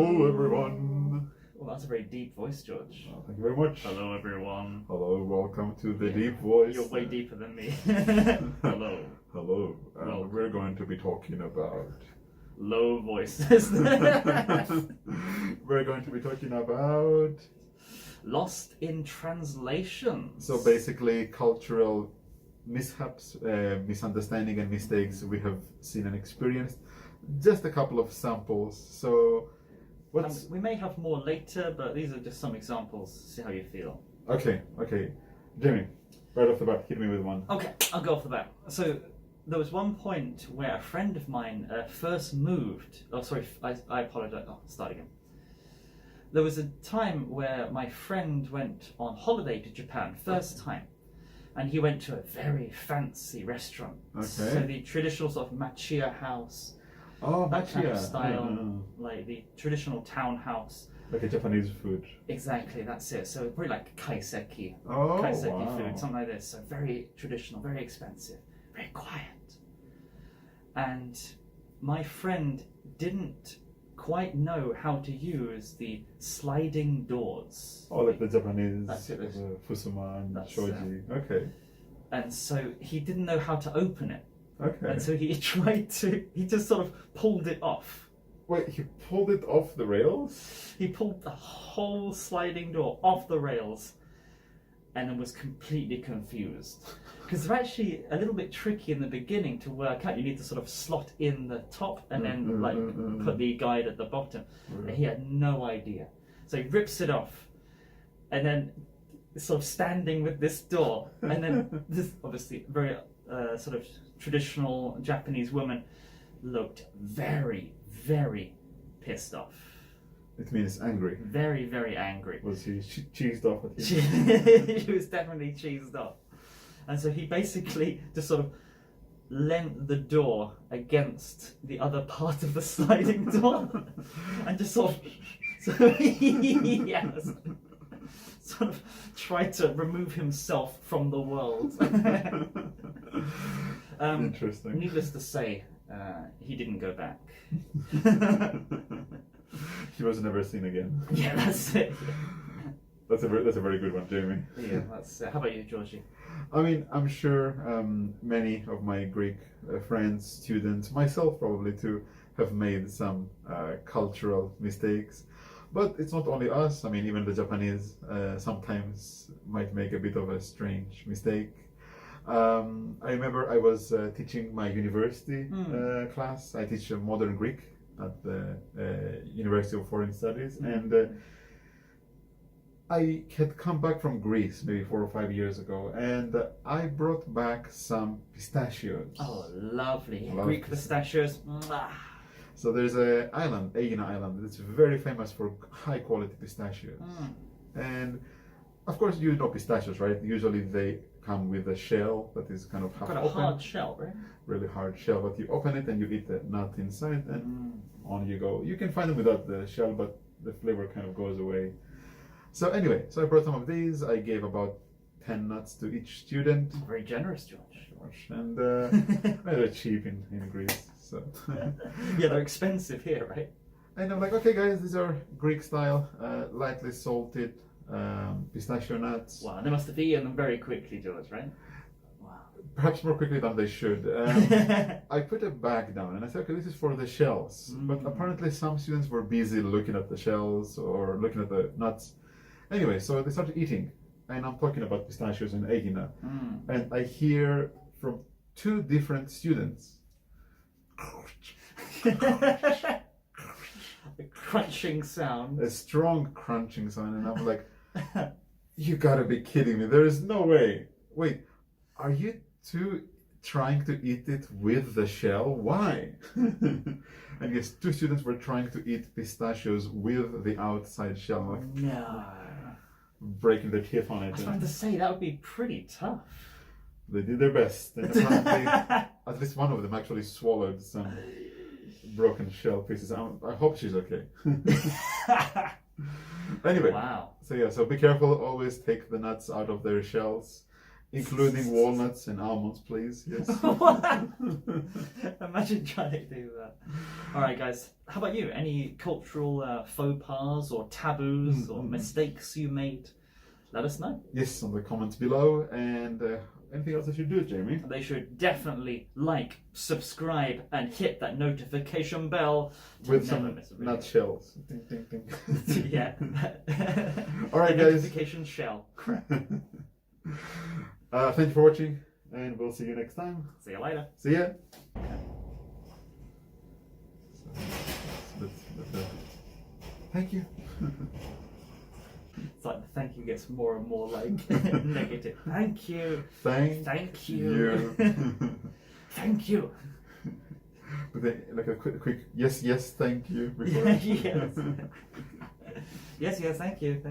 Hello, everyone. Well, that's a very deep voice, George. Oh, thank you very much. Hello, everyone. Hello, welcome to the deep voice. You're way deeper than me. Hello. Hello. Welcome. We're going to be talking about. Low voices. We're going to be talking about. Lost in translation. So basically, cultural mishaps, misunderstanding, and mistakes we have seen and experienced. Just a couple of samples. So, we may have more later, but these are just some examples. See how you feel. Okay. Jimmy, right off the bat, hit me with one. Okay, I'll go off the bat. So, there was one point where a friend of mine first moved. Oh, sorry, I apologize. Oh, start again. There was a time where my friend went on holiday to Japan, first time. And he went to a very fancy restaurant. Okay. So the traditional sort of machiya house. Oh, That kind of machiya. style, like the traditional townhouse. Like a Japanese food. Exactly, that's it. So probably like kaiseki. Oh, Kaiseki wow. food, something like this. So very traditional, very expensive, very quiet. And my friend didn't quite know how to use the sliding doors. Oh, like the Japanese, That's it. the fusuma and That's shoji. Okay. And so he didn't know how to open it. Okay. And so he just sort of pulled it off. Wait, he pulled it off the rails? He pulled the whole sliding door off the rails and then was completely confused. Because they're actually a little bit tricky in the beginning to work out. You need to sort of slot in the top and then put the guide at the bottom. And he had no idea. So he rips it off and then sort of standing with this door. And then this obviously very sort of traditional Japanese woman looked very, very pissed off. It means angry. Very, very angry. Was he cheesed off at you? She was definitely cheesed off. And so he basically just sort of leant the door against the other part of the sliding door and just sort of tried to remove himself from the world. Interesting. Needless to say, he didn't go back. He was never seen again. Yeah, that's it. That's a very good one, Jamie. Yeah, that's it. How about you, Georgie? I mean, I'm sure many of my Greek friends, students, myself probably too, have made some cultural mistakes. But it's not only us. I mean, even the Japanese sometimes might make a bit of a strange mistake. I remember I was teaching my university class. I teach modern Greek at the University of Foreign Studies, and I had come back from Greece maybe 4 or 5 years ago, and I brought back some pistachios. Oh, lovely. Love Greek pistachios. Mwah. So there's an island, Aegina Island, that's very famous for high quality pistachios. And of course you know pistachios, right? Usually they come with a shell that is kind of half Got a open. hard shell, right? Really hard shell, but you open it and you eat the nut inside and on you go. You can find them without the shell, but the flavor kind of goes away. So anyway, so I brought some of these. I gave about 10 nuts to each student. Very generous, George. And they're cheap in Greece. So. Yeah, they're expensive here, right? And I'm like, okay guys, these are Greek style, lightly salted pistachio nuts. Wow, they must have eaten them very quickly, George, right? Wow. Perhaps more quickly than they should. I put a bag down and I said, okay, this is for the shells. But apparently some students were busy looking at the shells or looking at the nuts. Anyway, so they started eating. And I'm talking about pistachios and Aegina. And I hear from 2 different students. A crunching sound. A strong crunching sound. And I'm like, you gotta be kidding me. There is no way. Wait, are you 2 trying to eat it with the shell? Why? And yes, 2 students were trying to eat pistachios with the outside shell. I'm like, No. breaking their teeth on I it. was about to say, that would be pretty tough. They did their best. And apparently, at least one of them actually swallowed some broken shell pieces. I hope she's okay. Anyway, Wow. so yeah, so be careful. Always take the nuts out of their shells. Including walnuts and almonds, please. Yes. Imagine trying to do that. All right, guys. How about you? Any cultural faux pas or taboos or mistakes you made? Let us know. Yes, on the comments below. And anything else I should do, Jamie? They should definitely like, subscribe, and hit that notification bell to With never some miss a video. nutshells. Ding, ding, ding. Yeah. All right, The guys. notification shell. Crap. Thank you for watching, and we'll see you next time. See you later. See ya. Thank you. It's like the thank you gets more and more like negative. Thank you. Thank you. Thank you. But then, like a quick yes, thank you. Before. Yes. Yes, thank you.